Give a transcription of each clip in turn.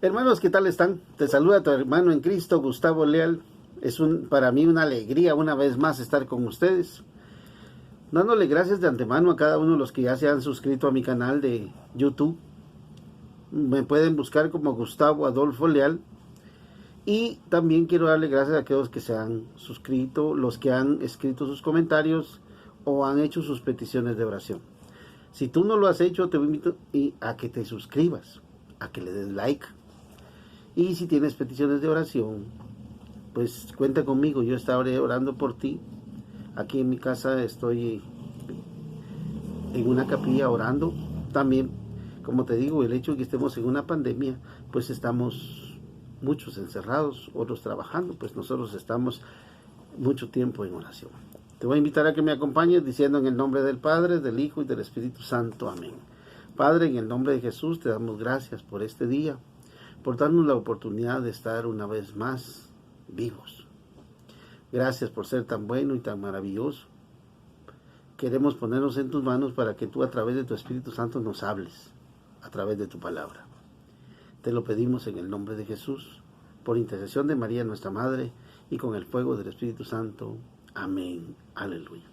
Hermanos, ¿qué tal están? Te saluda tu hermano en Cristo, Gustavo Leal. Es para mí una alegría una vez más estar con ustedes, dándole gracias de antemano a cada uno de los que ya se han suscrito a mi canal de YouTube. Me pueden buscar como Gustavo Adolfo Leal. Y también quiero darle gracias a aquellos que se han suscrito, los que han escrito sus comentarios o han hecho sus peticiones de oración. Si tú no lo has hecho, te invito a que te suscribas, a que le des like. Y si tienes peticiones de oración, pues cuenta conmigo, yo estaré orando por ti. Aquí en mi casa estoy en una capilla orando. También, como te digo, el hecho de que estemos en una pandemia, pues estamos muchos encerrados, otros trabajando, pues nosotros estamos mucho tiempo en oración. Te voy a invitar a que me acompañes diciendo en el nombre del Padre, del Hijo y del Espíritu Santo. Amén. Padre, en el nombre de Jesús te damos gracias por este día, por darnos la oportunidad de estar una vez más vivos. Gracias por ser tan bueno y tan maravilloso. Queremos ponernos en tus manos para que tú a través de tu Espíritu Santo nos hables, a través de tu palabra. Te lo pedimos en el nombre de Jesús, por intercesión de María nuestra Madre y con el fuego del Espíritu Santo. Amén. Aleluya.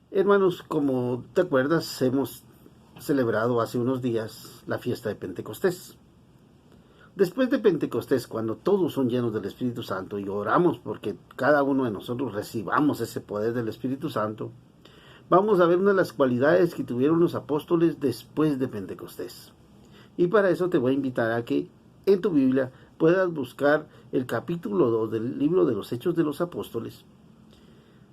Hermanos, como te acuerdas, hemos celebrado hace unos días la fiesta de Pentecostés. Después de Pentecostés, cuando todos son llenos del Espíritu Santo y oramos porque cada uno de nosotros recibamos ese poder del Espíritu Santo, vamos a ver una de las cualidades que tuvieron los apóstoles después de Pentecostés. Y para eso te voy a invitar a que en tu Biblia puedas buscar el capítulo 2 del libro de los Hechos de los Apóstoles,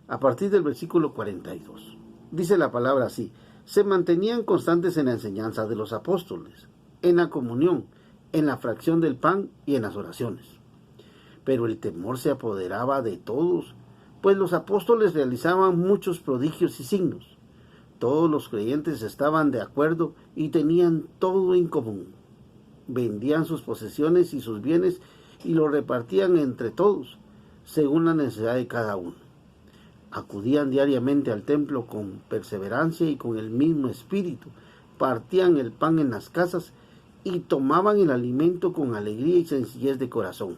a partir del versículo 42. Dice la palabra así: se mantenían constantes en la enseñanza de los apóstoles, en la comunión, en la fracción del pan y en las oraciones. Pero el temor se apoderaba de todos, pues los apóstoles realizaban muchos prodigios y signos. Todos los creyentes estaban de acuerdo y tenían todo en común. Vendían sus posesiones y sus bienes y los repartían entre todos, según la necesidad de cada uno. Acudían diariamente al templo con perseverancia y con el mismo espíritu. Partían el pan en las casas y tomaban el alimento con alegría y sencillez de corazón,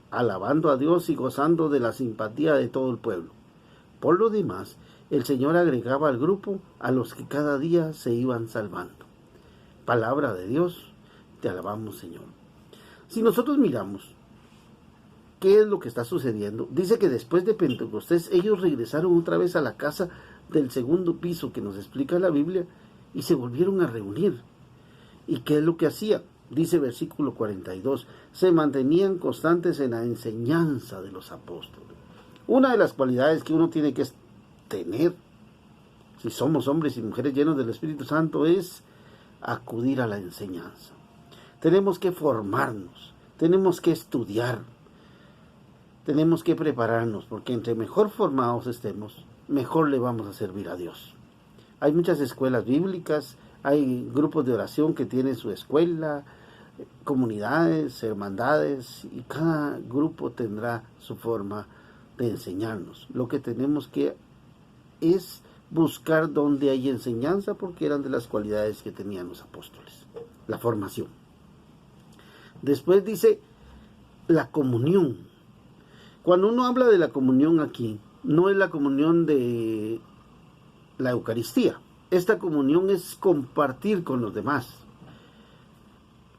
alabando a Dios y gozando de la simpatía de todo el pueblo. Por lo demás, el Señor agregaba al grupo a los que cada día se iban salvando. Palabra de Dios, te alabamos, Señor. Si nosotros miramos qué es lo que está sucediendo, dice que después de Pentecostés ellos regresaron otra vez a la casa del segundo piso que nos explica la Biblia y se volvieron a reunir. ¿Y qué es lo que hacían? Dice versículo 42, se mantenían constantes en la enseñanza de los apóstoles. Una de las cualidades que uno tiene que tener, si somos hombres y mujeres llenos del Espíritu Santo, es acudir a la enseñanza. Tenemos que formarnos, tenemos que estudiar, tenemos que prepararnos, porque entre mejor formados estemos, mejor le vamos a servir a Dios. Hay muchas escuelas bíblicas, hay grupos de oración que tienen su escuela, comunidades, hermandades, y cada grupo tendrá su forma de enseñarnos. Lo que tenemos que es buscar donde hay enseñanza, porque eran de las cualidades que tenían los apóstoles. La formación. Después dice la comunión. Cuando uno habla de la comunión aquí, no es la comunión de la Eucaristía. Esta comunión es compartir con los demás.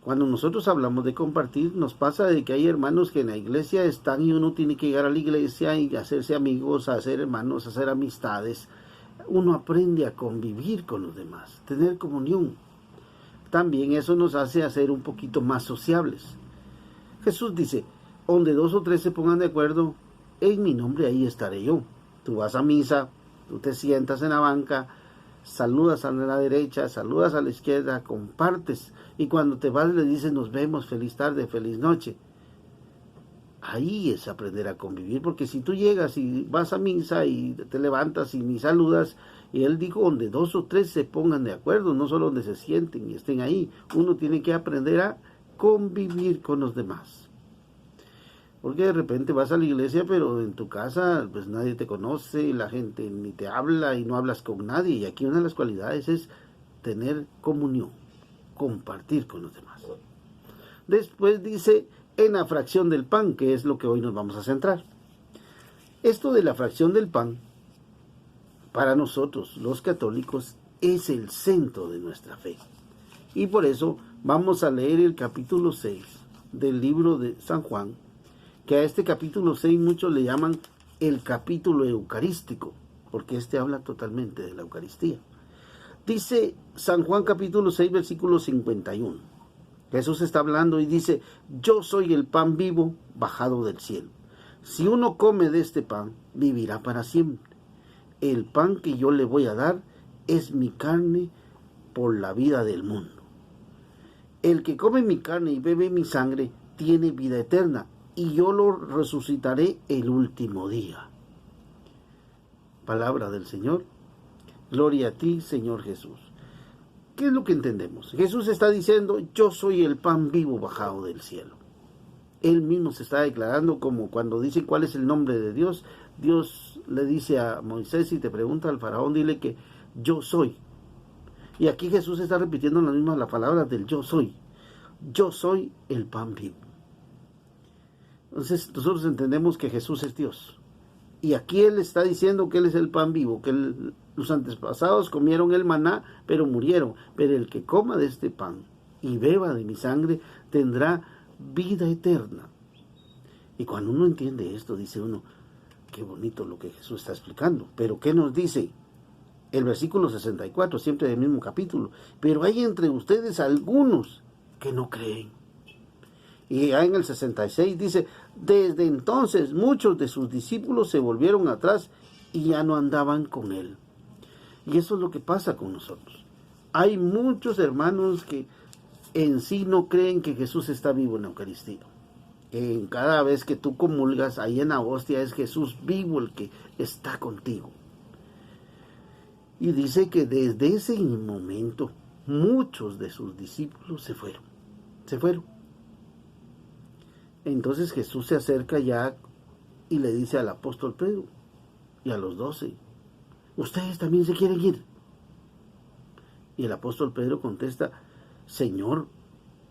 Cuando nosotros hablamos de compartir, nos pasa de que hay hermanos que en la iglesia están y uno tiene que llegar a la iglesia y hacerse amigos, hacer hermanos, hacer amistades. Uno aprende a convivir con los demás, tener comunión. También eso nos hace hacer un poquito más sociables. Jesús dice, donde 2 o 3 se pongan de acuerdo, en mi nombre ahí estaré yo. Tú vas a misa, tú te sientas en la banca, saludas a la derecha, saludas a la izquierda, compartes, y cuando te vas le dices nos vemos, feliz tarde, feliz noche. Ahí es aprender a convivir, porque si tú llegas y vas a misa y te levantas y ni saludas, y él dijo donde 2 o 3 se pongan de acuerdo, no solo donde se sienten y estén ahí, uno tiene que aprender a convivir con los demás. Porque de repente vas a la iglesia, pero en tu casa pues nadie te conoce, la gente ni te habla y no hablas con nadie. Y aquí una de las cualidades es tener comunión, compartir con los demás. Después dice en la fracción del pan, que es lo que hoy nos vamos a centrar. Esto de la fracción del pan, para nosotros los católicos, es el centro de nuestra fe. Y por eso vamos a leer el capítulo 6 del libro de San Juan, que a este capítulo 6 muchos le llaman el capítulo eucarístico, porque este habla totalmente de la Eucaristía. Dice San Juan capítulo 6, versículo 51. Jesús está hablando y dice: yo soy el pan vivo bajado del cielo. Si uno come de este pan, vivirá para siempre. El pan que yo le voy a dar es mi carne por la vida del mundo. El que come mi carne y bebe mi sangre tiene vida eterna, y yo lo resucitaré el último día. Palabra del Señor. Gloria a ti, Señor Jesús. ¿Qué es lo que entendemos? Jesús está diciendo: yo soy el pan vivo bajado del cielo. Él mismo se está declarando, como cuando dice cuál es el nombre de Dios. Dios le dice a Moisés, y te pregunta al faraón, dile que yo soy. Y aquí Jesús está repitiendo las palabras del yo soy. Yo soy el pan vivo. Entonces nosotros entendemos que Jesús es Dios. Y aquí Él está diciendo que Él es el pan vivo, que los antepasados comieron el maná, pero murieron. Pero el que coma de este pan y beba de mi sangre tendrá vida eterna. Y cuando uno entiende esto, dice uno: qué bonito lo que Jesús está explicando. Pero ¿qué nos dice? El versículo 64, siempre del mismo capítulo: pero hay entre ustedes algunos que no creen. Y ya en el 66 dice: desde entonces muchos de sus discípulos se volvieron atrás y ya no andaban con él. Y eso es lo que pasa con nosotros. Hay muchos hermanos que en sí no creen que Jesús está vivo en la Eucaristía. Cada vez que tú comulgas, ahí en la hostia es Jesús vivo el que está contigo. Y dice que desde ese momento muchos de sus discípulos se fueron. Entonces Jesús se acerca ya y le dice al apóstol Pedro y a los 12: ¿ustedes también se quieren ir? Y el apóstol Pedro contesta: Señor,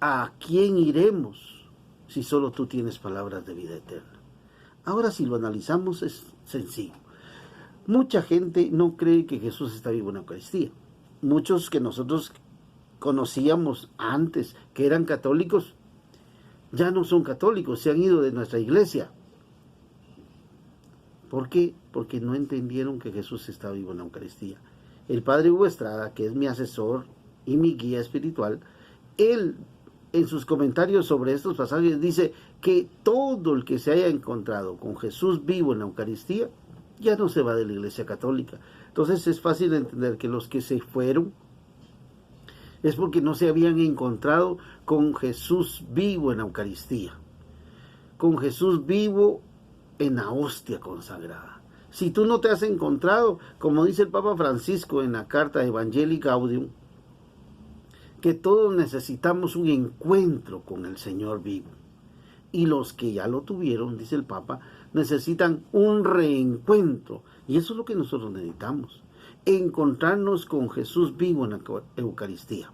¿a quién iremos si solo tú tienes palabras de vida eterna? Ahora, si lo analizamos, es sencillo. Mucha gente no cree que Jesús está vivo en la Eucaristía. Muchos que nosotros conocíamos antes, que eran católicos, ya no son católicos, se han ido de nuestra iglesia. ¿Por qué? Porque no entendieron que Jesús está vivo en la Eucaristía. El padre Hugo Estrada, que es mi asesor y mi guía espiritual, él en sus comentarios sobre estos pasajes dice que todo el que se haya encontrado con Jesús vivo en la Eucaristía ya no se va de la iglesia católica. Entonces es fácil entender que los que se fueron es porque no se habían encontrado con Jesús vivo en la Eucaristía, con Jesús vivo en la hostia consagrada. Si tú no te has encontrado, como dice el Papa Francisco en la carta Evangelii Gaudium, que todos necesitamos un encuentro con el Señor vivo. Y los que ya lo tuvieron, dice el Papa, necesitan un reencuentro. Y eso es lo que nosotros necesitamos: encontrarnos con Jesús vivo en la Eucaristía.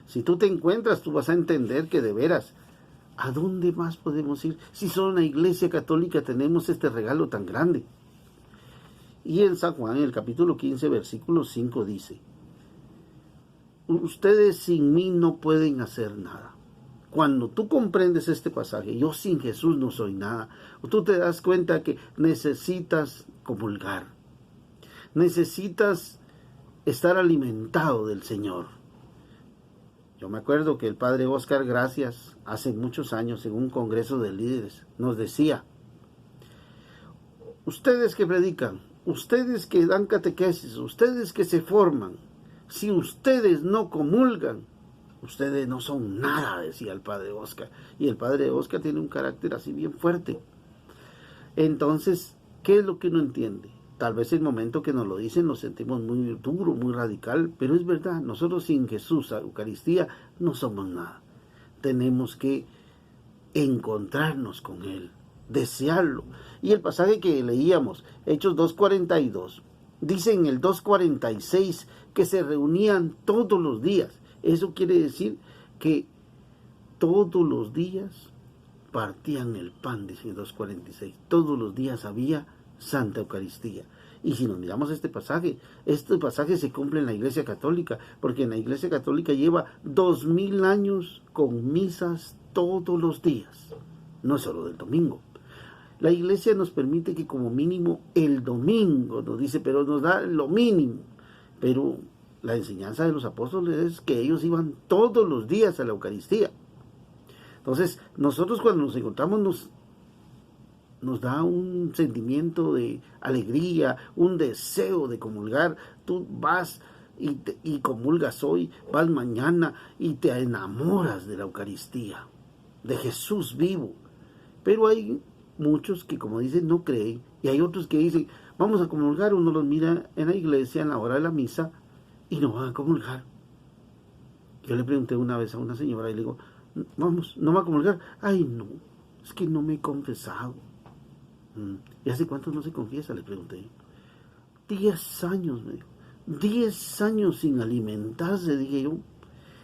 Si tú te encuentras, tú vas a entender que de veras, ¿a dónde más podemos ir? Si solo en la Iglesia Católica tenemos este regalo tan grande. Y en San Juan, en el capítulo 15, versículo 5 dice: ustedes sin mí no pueden hacer nada. Cuando tú comprendes este pasaje, yo sin Jesús no soy nada, tú te das cuenta que necesitas comulgar. Necesitas estar alimentado del Señor. Yo me acuerdo que el padre Óscar Gracias, hace muchos años, en un congreso de líderes, nos decía: ustedes que predican, ustedes que dan catequesis, ustedes que se forman, si ustedes no comulgan, ustedes no son nada, decía el padre Óscar. Y el padre Óscar tiene un carácter así bien fuerte. Entonces, ¿qué es lo que uno entiende? Tal vez el momento que nos lo dicen nos sentimos muy duro, muy radical, pero es verdad, nosotros sin Jesús, la Eucaristía, no somos nada. Tenemos que encontrarnos con Él, desearlo. Y el pasaje que leíamos, Hechos 2:42, dice en el 2:46 que se reunían todos los días. Eso quiere decir que todos los días partían el pan, dice 2:46. Todos los días había Santa Eucaristía. Y si nos miramos este pasaje se cumple en la Iglesia Católica, porque en la Iglesia Católica lleva 2000 años con misas todos los días, no solo del domingo. La Iglesia nos permite que como mínimo el domingo, nos dice, pero nos da lo mínimo. Pero la enseñanza de los apóstoles es que ellos iban todos los días a la Eucaristía. Entonces, nosotros cuando nos encontramos nos da un sentimiento de alegría, un deseo de comulgar. Tú vas y comulgas hoy, vas mañana y te enamoras de la Eucaristía, de Jesús vivo. Pero hay muchos que, como dicen, no creen, y hay otros que dicen, vamos a comulgar. Uno los mira en la iglesia en la hora de la misa y no van a comulgar. Yo le pregunté una vez a una señora y le digo, vamos, ¿no va a comulgar? Ay, no, es que no me he confesado. ¿Y hace cuánto no se confiesa?, le pregunté. 10 años, me dijo. 10 años sin alimentarse, dije yo.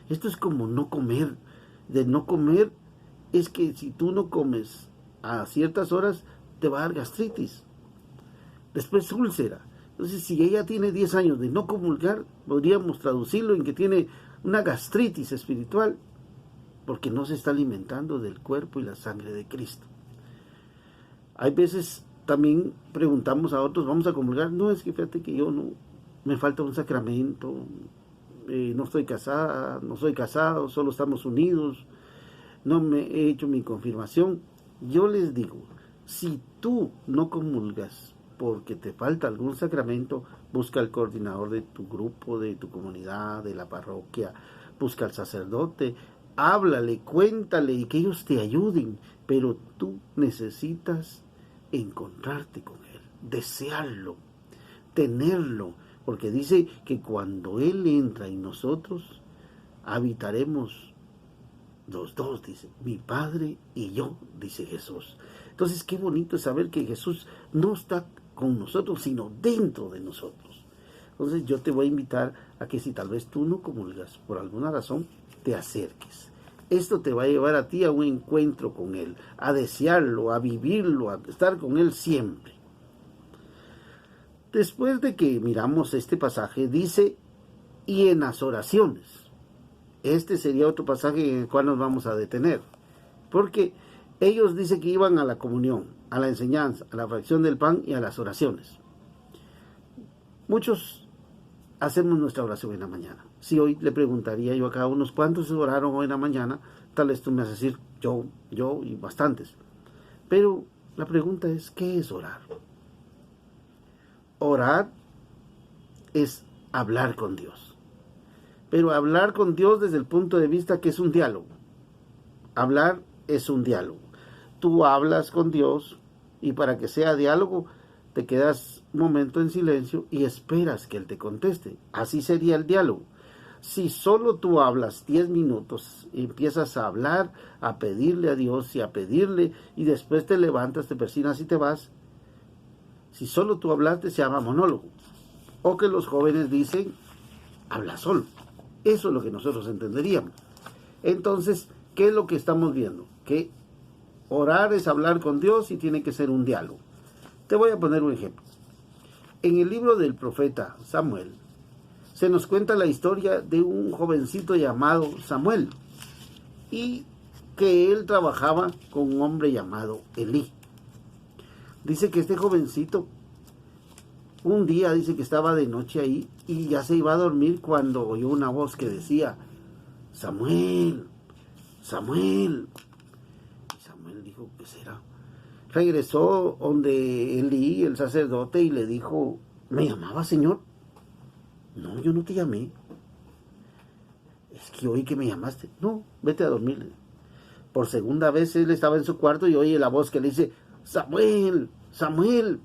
Esto es como no comer. De no comer es que si tú no comes a ciertas horas, te va a dar gastritis. Después úlcera. Entonces, si ella tiene 10 años de no comulgar, podríamos traducirlo en que tiene una gastritis espiritual, porque no se está alimentando del cuerpo y la sangre de Cristo. Hay veces también preguntamos a otros, ¿vamos a comulgar? No, es que fíjate que yo no, me falta un sacramento, no estoy casada, no soy casado, solo estamos unidos, no me he hecho mi confirmación. Yo les digo, si tú no comulgas porque te falta algún sacramento, busca al coordinador de tu grupo, de tu comunidad, de la parroquia, busca al sacerdote, háblale, cuéntale y que ellos te ayuden, pero tú necesitas encontrarte con Él, desearlo, tenerlo, porque dice que cuando Él entra en nosotros, habitaremos los dos, dice, mi Padre y yo, dice Jesús. Entonces, qué bonito es saber que Jesús no está con nosotros, sino dentro de nosotros. Entonces, yo te voy a invitar a que si tal vez tú no comulgas por alguna razón, te acerques. Esto te va a llevar a ti a un encuentro con Él, a desearlo, a vivirlo, a estar con Él siempre. Después de que miramos este pasaje, dice, y en las oraciones. Este sería otro pasaje en el cual nos vamos a detener, porque ellos dicen que iban a la comunión, a la enseñanza, a la fracción del pan y a las oraciones. Muchos hacemos nuestra oración en la mañana. Si hoy le preguntaría yo a cada uno, ¿cuántos oraron hoy en la mañana? Tal vez tú me vas a decir, yo y bastantes. Pero la pregunta es, ¿qué es orar? Orar es hablar con Dios. Pero hablar con Dios desde el punto de vista que es un diálogo. Hablar es un diálogo. Tú hablas con Dios y para que sea diálogo, te quedas un momento en silencio y esperas que Él te conteste. Así sería el diálogo. Si solo tú hablas 10 minutos, empiezas a hablar, a pedirle a Dios y a pedirle, y después te levantas, te persignas y te vas, si solo tú hablaste, se llama monólogo. O que los jóvenes dicen, habla solo. Eso es lo que nosotros entenderíamos. Entonces, ¿qué es lo que estamos viendo? Que orar es hablar con Dios y tiene que ser un diálogo. Te voy a poner un ejemplo. En el libro del profeta Samuel, se nos cuenta la historia de un jovencito llamado Samuel y que él trabajaba con un hombre llamado Elí. Dice que este jovencito, un día dice que estaba de noche ahí y ya se iba a dormir cuando oyó una voz que decía, Samuel, Samuel. Y Samuel dijo, ¿qué será? Regresó donde Elí, el sacerdote, y le dijo, ¿me llamaba, Señor? No, yo no te llamé. Es que oí que me llamaste. No, vete a dormir. Por segunda vez él estaba en su cuarto y oye la voz que le dice, Samuel, Samuel.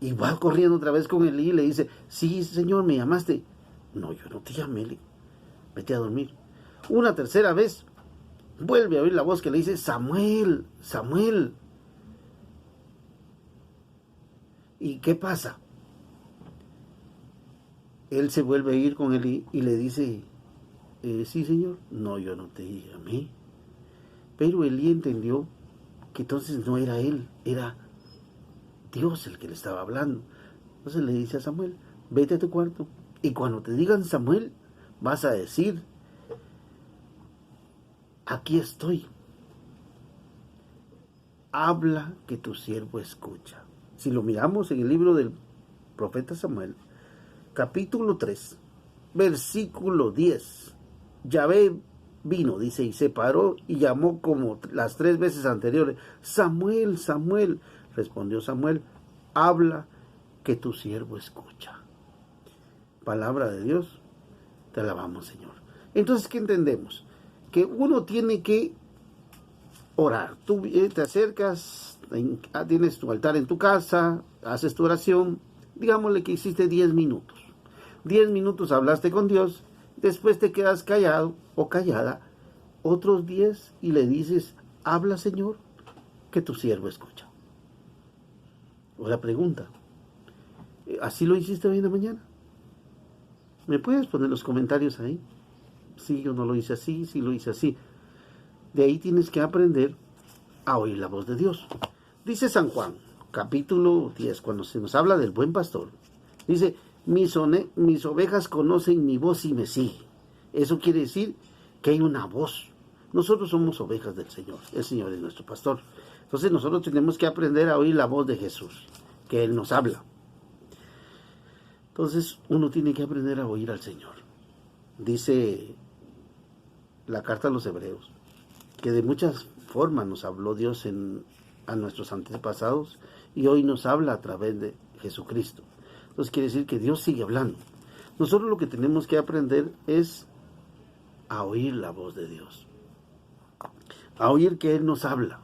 Y va corriendo otra vez con Elí y le dice, sí, Señor, me llamaste. No, yo no te llamé, Elí. Vete a dormir. Una tercera vez, vuelve a oír la voz que le dice, Samuel, Samuel. ¿Y qué pasa? Él se vuelve a ir con Elí y le dice, Sí, Señor. No, yo no te llamé. Pero Elí entendió que entonces no era él, era Dios el que le estaba hablando. Entonces le dice a Samuel, vete a tu cuarto. Y cuando te digan Samuel, vas a decir, aquí estoy. Habla que tu siervo escucha. Si lo miramos en el libro del profeta Samuel, capítulo 3, versículo 10. Yahvé vino, dice, y se paró y llamó como las 3 veces anteriores. Samuel, Samuel. Respondió Samuel, habla que tu siervo escucha. Palabra de Dios, te alabamos, Señor. Entonces, ¿qué entendemos? Que uno tiene que orar. Tú te acercas, tienes tu altar en tu casa, haces tu oración, digámosle que hiciste 10 minutos. 10 minutos hablaste con Dios, después te quedas callado o callada, otros 10 y le dices, habla, Señor, que tu siervo escucha. O la pregunta, ¿así lo hiciste hoy en la mañana? ¿Me puedes poner los comentarios ahí? Sí, yo no lo hice así, sí lo hice así. De ahí tienes que aprender a oír la voz de Dios. Dice San Juan, capítulo 10, cuando se nos habla del buen pastor, dice, mis ovejas conocen mi voz y me siguen. Eso quiere decir que hay una voz. Nosotros somos ovejas del Señor. El Señor es nuestro pastor. Entonces nosotros tenemos que aprender a oír la voz de Jesús, que Él nos habla. Entonces uno tiene que aprender a oír al Señor. Dice la carta a los Hebreos, que de muchas formas nos habló Dios a nuestros antepasados y hoy nos habla a través de Jesucristo. Entonces quiere decir que Dios sigue hablando. Nosotros lo que tenemos que aprender es a oír la voz de Dios, a oír que Él nos habla.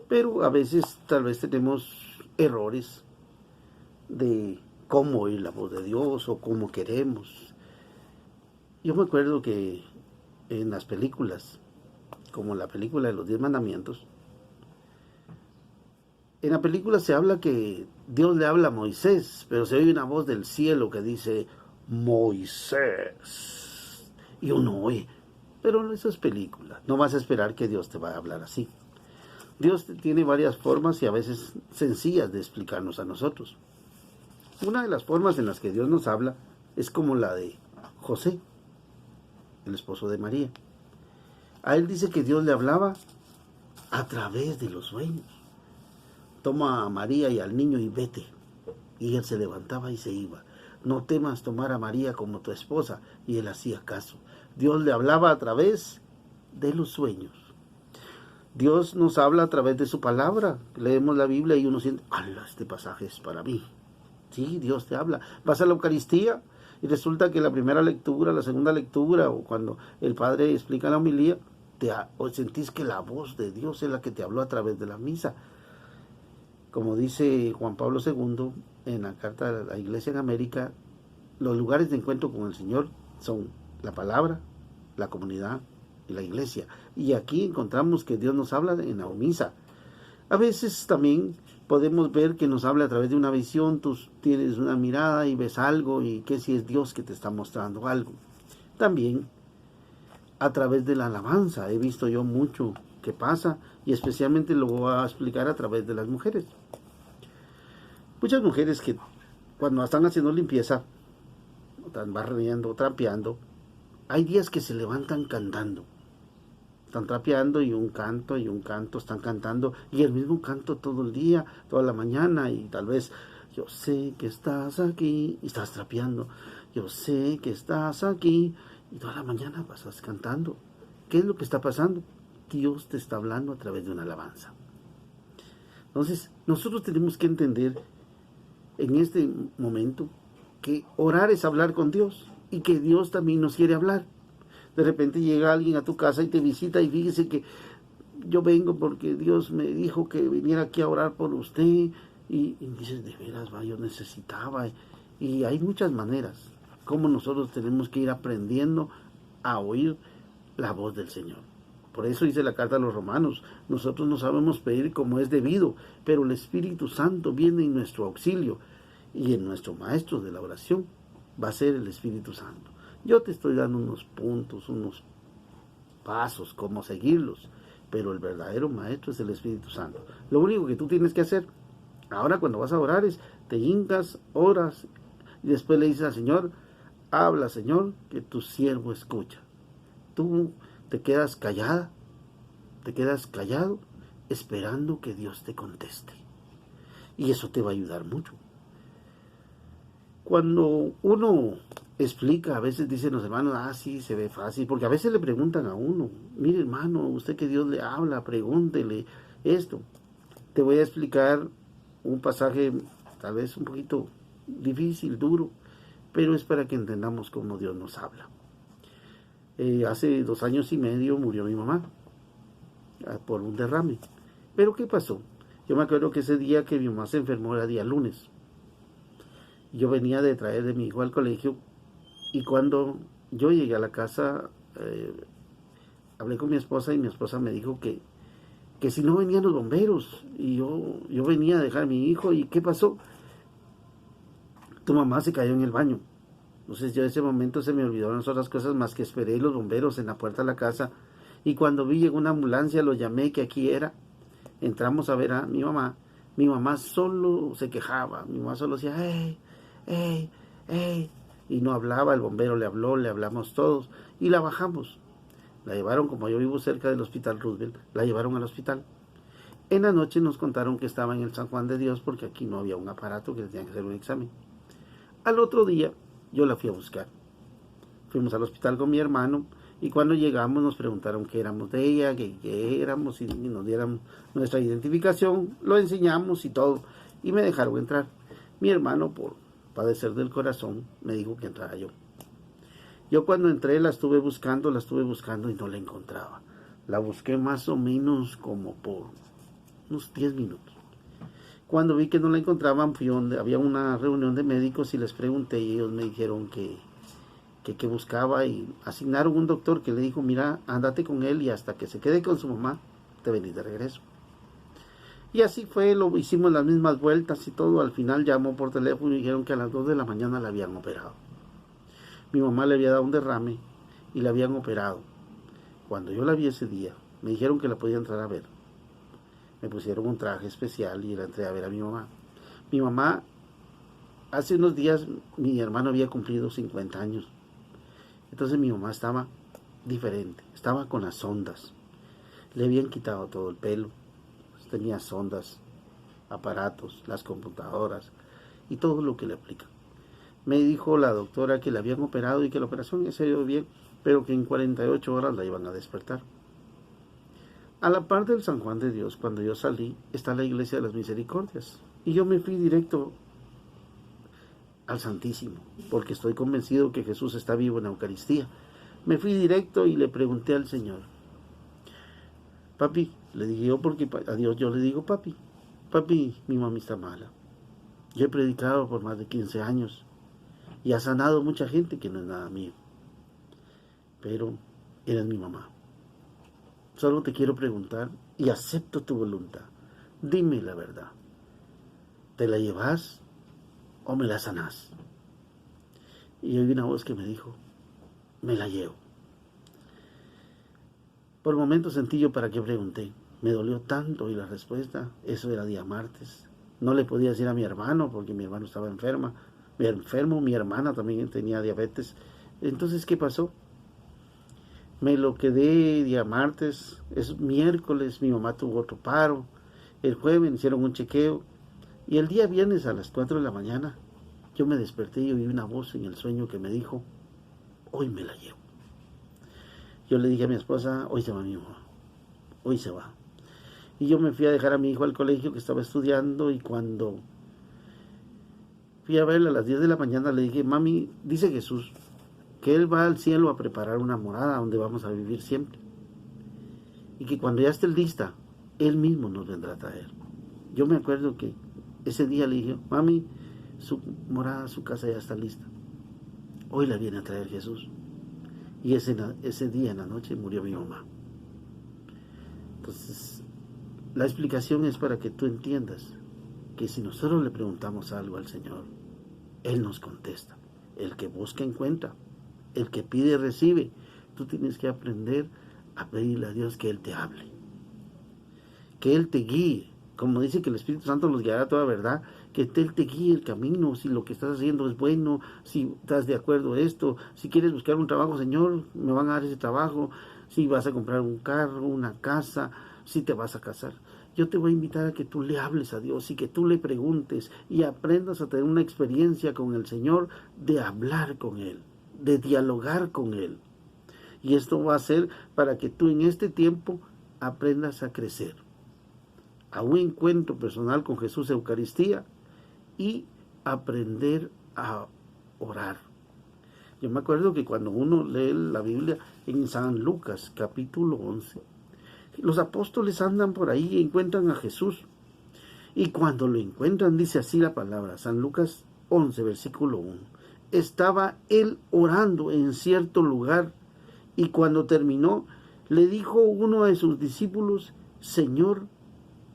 Pero a veces tal vez tenemos errores de cómo oír la voz de Dios o cómo queremos. Yo me acuerdo que en las películas, como la película de los 10 mandamientos, en la película se habla que Dios le habla a Moisés, pero se oye una voz del cielo que dice, Moisés. Y uno oye, pero eso es película. No vas a esperar que Dios te va a hablar así. Dios tiene varias formas y a veces sencillas de explicarnos a nosotros. Una de las formas en las que Dios nos habla es como la de José, el esposo de María. A él dice que Dios le hablaba a través de los sueños. Toma a María y al niño y vete. Y él se levantaba y se iba. No temas tomar a María como tu esposa. Y él hacía caso. Dios le hablaba a través de los sueños. Dios nos habla a través de su palabra. Leemos la Biblia y uno siente, ¡ala! Este pasaje es para mí. Sí, Dios te habla. Vas a la Eucaristía y resulta que la primera lectura, la segunda lectura, o cuando el Padre explica la homilía, sentís que la voz de Dios es la que te habló a través de la misa. Como dice Juan Pablo II en la carta a la Iglesia en América, los lugares de encuentro con el Señor son la palabra, la comunidad y la iglesia. Y aquí encontramos que Dios nos habla en la misa. A veces también podemos ver que nos habla a través de una visión. Tú tienes una mirada y ves algo y que si es Dios que te está mostrando algo. También a través de la alabanza he visto yo mucho que pasa y especialmente lo voy a explicar a través de las mujeres. Muchas mujeres que cuando están haciendo limpieza, están barriendo, trapeando, hay días que se levantan cantando. Están trapeando y un canto, están cantando y el mismo canto todo el día, toda la mañana y tal vez, yo sé que estás aquí y estás trapeando, yo sé que estás aquí y toda la mañana pasas cantando. ¿Qué es lo que está pasando? Dios te está hablando a través de una alabanza. Entonces, nosotros tenemos que entender en este momento que orar es hablar con Dios y que Dios también nos quiere hablar. De repente llega alguien a tu casa y te visita y fíjese que yo vengo porque Dios me dijo que viniera aquí a orar por usted y dices, de veras, yo necesitaba. Y hay muchas maneras como nosotros tenemos que ir aprendiendo a oír la voz del Señor. Por eso dice la carta a los Romanos, nosotros no sabemos pedir como es debido, pero el Espíritu Santo viene en nuestro auxilio y en nuestro maestro de la oración va a ser el Espíritu Santo. Yo te estoy dando unos puntos, unos pasos, cómo seguirlos, pero el verdadero maestro es el Espíritu Santo. Lo único que tú tienes que hacer ahora cuando vas a orar es te hincas, oras y después le dices al Señor, habla Señor, que tu siervo escucha. Tú te quedas callada, te quedas callado esperando que Dios te conteste. Y eso te va a ayudar mucho. Cuando uno explica, a veces dicen los hermanos, sí, se ve fácil, porque a veces le preguntan a uno, mire hermano, usted que Dios le habla, pregúntele esto. Te voy a explicar un pasaje tal vez un poquito difícil, duro, pero es para que entendamos cómo Dios nos habla. Hace 2 años y medio murió mi mamá por un derrame. ¿Pero qué pasó? Yo me acuerdo que ese día que mi mamá se enfermó era día lunes. Yo venía de traer de mi hijo al colegio y cuando yo llegué a la casa, hablé con mi esposa y mi esposa me dijo que si no venían los bomberos. Y yo venía a dejar a mi hijo y ¿qué pasó? Tu mamá se cayó en el baño. Entonces yo en ese momento se me olvidaron las otras cosas más que esperé los bomberos en la puerta de la casa. Y cuando vi llegó una ambulancia, lo llamé que aquí era. Entramos a ver a mi mamá. Mi mamá solo se quejaba. Mi mamá solo decía, ¡ey! Y no hablaba, el bombero le habló, le hablamos todos. Y la bajamos. La llevaron, como yo vivo cerca del Hospital Roosevelt, la llevaron al hospital. En la noche nos contaron que estaba en el San Juan de Dios porque aquí no había un aparato que le tenían que hacer un examen. Al otro día yo la fui a buscar. Fuimos al hospital con mi hermano y cuando llegamos nos preguntaron qué éramos de ella, qué éramos y nos dieran nuestra identificación. Lo enseñamos y todo y me dejaron entrar. Mi hermano, por padecer del corazón, me dijo que entrara yo. Yo cuando entré la estuve buscando y no la encontraba. La busqué más o menos como por unos 10 minutos. Cuando vi que no la encontraban, fui donde había una reunión de médicos y les pregunté y ellos me dijeron que buscaba y asignaron un doctor que le dijo, mira, ándate con él y hasta que se quede con su mamá, te venís de regreso. Y así fue, lo hicimos las mismas vueltas y todo. Al final llamó por teléfono y dijeron que a las 2 de la mañana la habían operado. Mi mamá le había dado un derrame y la habían operado. Cuando yo la vi ese día, me dijeron que la podía entrar a ver. Me pusieron un traje especial y la entré a ver a mi mamá. Mi mamá, hace unos días, mi hermano había cumplido 50 años. Entonces mi mamá estaba diferente, estaba con las sondas. Le habían quitado todo el pelo, tenía sondas, aparatos, las computadoras y todo lo que le aplican. Me dijo la doctora que la habían operado y que la operación se dio bien, pero que en 48 horas la iban a despertar. A la par del San Juan de Dios, cuando yo salí, está la Iglesia de las Misericordias. Y yo me fui directo al Santísimo, porque estoy convencido que Jesús está vivo en la Eucaristía. Me fui directo y le pregunté al Señor, papi, le dije yo, porque a Dios yo le digo, papi, mi mami está mala. Yo he predicado por más de 15 años y ha sanado mucha gente que no es nada mío, pero eres mi mamá. Solo te quiero preguntar y acepto tu voluntad. Dime la verdad. ¿Te la llevas o me la sanás? Y oí una voz que me dijo, me la llevo. Por momentos sentí yo para qué pregunté. Me dolió tanto y la respuesta, eso era día martes. No le podía decir a mi hermano porque mi hermano estaba enfermo, mi hermana también tenía diabetes. Entonces, ¿qué pasó? Me lo quedé día martes, es miércoles, mi mamá tuvo otro paro. El jueves hicieron un chequeo y el día viernes a las 4 de la mañana yo me desperté y oí una voz en el sueño que me dijo, hoy me la llevo. Yo le dije a mi esposa, hoy se va mi mamá, hoy se va. Y yo me fui a dejar a mi hijo al colegio que estaba estudiando y cuando fui a verla a las 10 de la mañana le dije, mami, dice Jesús que Él va al cielo a preparar una morada donde vamos a vivir siempre. Y que cuando ya esté lista, Él mismo nos vendrá a traer. Yo me acuerdo que ese día le dije, mami, su morada, su casa ya está lista. Hoy la viene a traer Jesús. Y ese día en la noche murió mi mamá. Entonces, la explicación es para que tú entiendas que si nosotros le preguntamos algo al Señor, Él nos contesta. El que busca encuentra. El que pide, recibe. Tú tienes que aprender a pedirle a Dios que Él te hable, que Él te guíe. Como dice que el Espíritu Santo nos guiará a toda verdad, que Él te guíe el camino, si lo que estás haciendo es bueno, si estás de acuerdo a esto, si quieres buscar un trabajo, Señor, me van a dar ese trabajo, si vas a comprar un carro, una casa, si te vas a casar. Yo te voy a invitar a que tú le hables a Dios y que tú le preguntes y aprendas a tener una experiencia con el Señor, de hablar con Él, de dialogar con Él. Y esto va a ser para que tú en este tiempo aprendas a crecer, a un encuentro personal con Jesús, Eucaristía, y aprender a orar. Yo me acuerdo que cuando uno lee la Biblia en San Lucas, capítulo 11, los apóstoles andan por ahí y encuentran a Jesús. Y cuando lo encuentran, dice así la palabra, San Lucas 11, versículo 1. Estaba él orando en cierto lugar, y cuando terminó, le dijo uno de sus discípulos: Señor,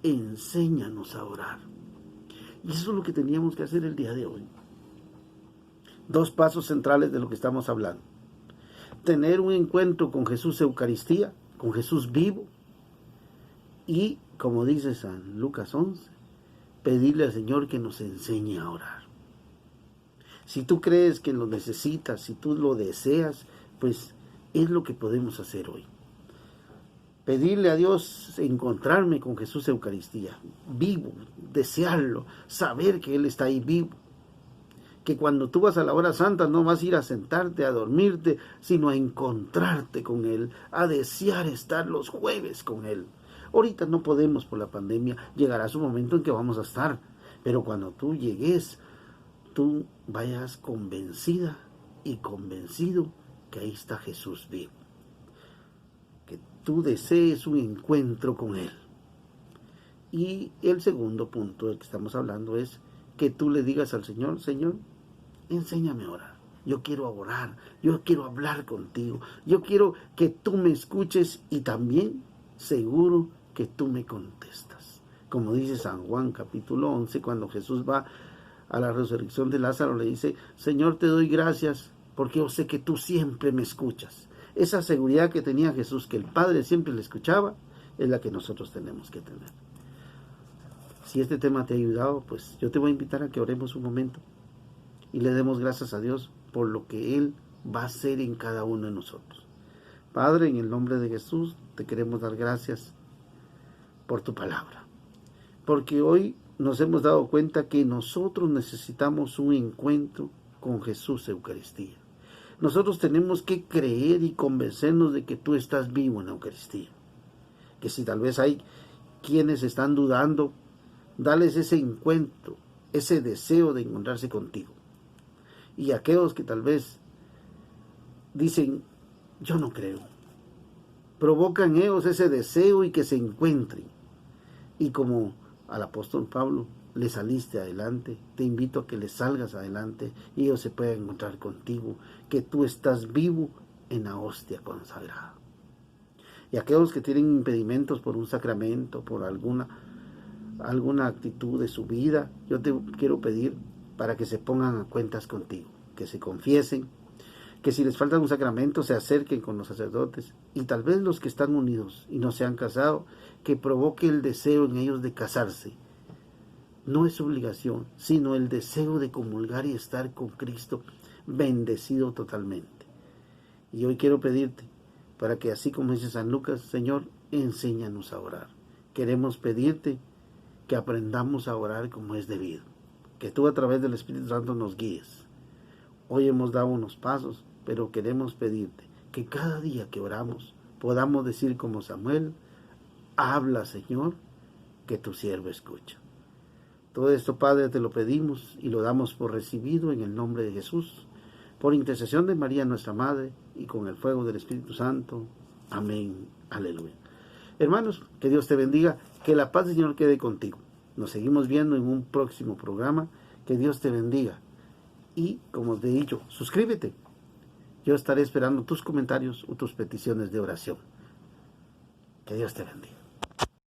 enséñanos a orar. Y eso es lo que teníamos que hacer el día de hoy. Dos pasos centrales de lo que estamos hablando: tener un encuentro con Jesús, Eucaristía, con Jesús vivo, y, como dice San Lucas 11, pedirle al Señor que nos enseñe a orar. Si tú crees que lo necesitas, si tú lo deseas, pues es lo que podemos hacer hoy. Pedirle a Dios encontrarme con Jesús, Eucaristía, vivo, desearlo, saber que Él está ahí vivo. Que cuando tú vas a la hora santa no vas a ir a sentarte, a dormirte, sino a encontrarte con Él, a desear estar los jueves con Él. Ahorita no podemos por la pandemia, llegará su momento en que vamos a estar, pero cuando tú llegues, tú vayas convencida y convencido que ahí está Jesús vivo. Que tú desees un encuentro con Él. Y el segundo punto del que estamos hablando es que tú le digas al Señor: Señor, enséñame a orar. Yo quiero orar, yo quiero hablar contigo, yo quiero que tú me escuches y también seguro que tú me contestas. Como dice San Juan capítulo 11, cuando Jesús va a la resurrección de Lázaro, le dice: Señor, te doy gracias porque yo sé que tú siempre me escuchas. Esa seguridad que tenía Jesús, que el Padre siempre le escuchaba, es la que nosotros tenemos que tener. Si este tema te ha ayudado, pues yo te voy a invitar a que oremos un momento y le demos gracias a Dios por lo que Él va a hacer en cada uno de nosotros. Padre, en el nombre de Jesús, te queremos dar gracias por tu palabra, porque hoy nos hemos dado cuenta que nosotros necesitamos un encuentro con Jesús, Eucaristía. Nosotros tenemos que creer y convencernos de que tú estás vivo en la Eucaristía. Que si tal vez hay quienes están dudando, dales ese encuentro, ese deseo de encontrarse contigo. Y aquellos que tal vez dicen: yo no creo, provocan ellos ese deseo y que se encuentren. Y como al apóstol Pablo le saliste adelante, te invito a que le salgas adelante y ellos se puedan encontrar contigo, que tú estás vivo en la hostia consagrada. Y aquellos que tienen impedimentos por un sacramento, por alguna actitud de su vida, yo te quiero pedir para que se pongan a cuentas contigo, que se confiesen, que si les falta un sacramento se acerquen con los sacerdotes, y tal vez los que están unidos y no se han casado, que provoque el deseo en ellos de casarse. No es obligación, sino el deseo de comulgar y estar con Cristo bendecido totalmente. Y hoy quiero pedirte para que, así como dice San Lucas, Señor, enséñanos a orar. Queremos pedirte que aprendamos a orar como es debido, que tú a través del Espíritu Santo nos guíes. Hoy hemos dado unos pasos, pero queremos pedirte que cada día que oramos podamos decir como Samuel: habla, Señor, que tu siervo escucha. Todo esto, Padre, te lo pedimos y lo damos por recibido en el nombre de Jesús, por intercesión de María nuestra Madre y con el fuego del Espíritu Santo. Amén. Aleluya. Hermanos, que Dios te bendiga, que la paz del Señor quede contigo. Nos seguimos viendo en un próximo programa. Que Dios te bendiga. Y, como te he dicho, suscríbete. Yo estaré esperando tus comentarios o tus peticiones de oración. Que Dios te bendiga.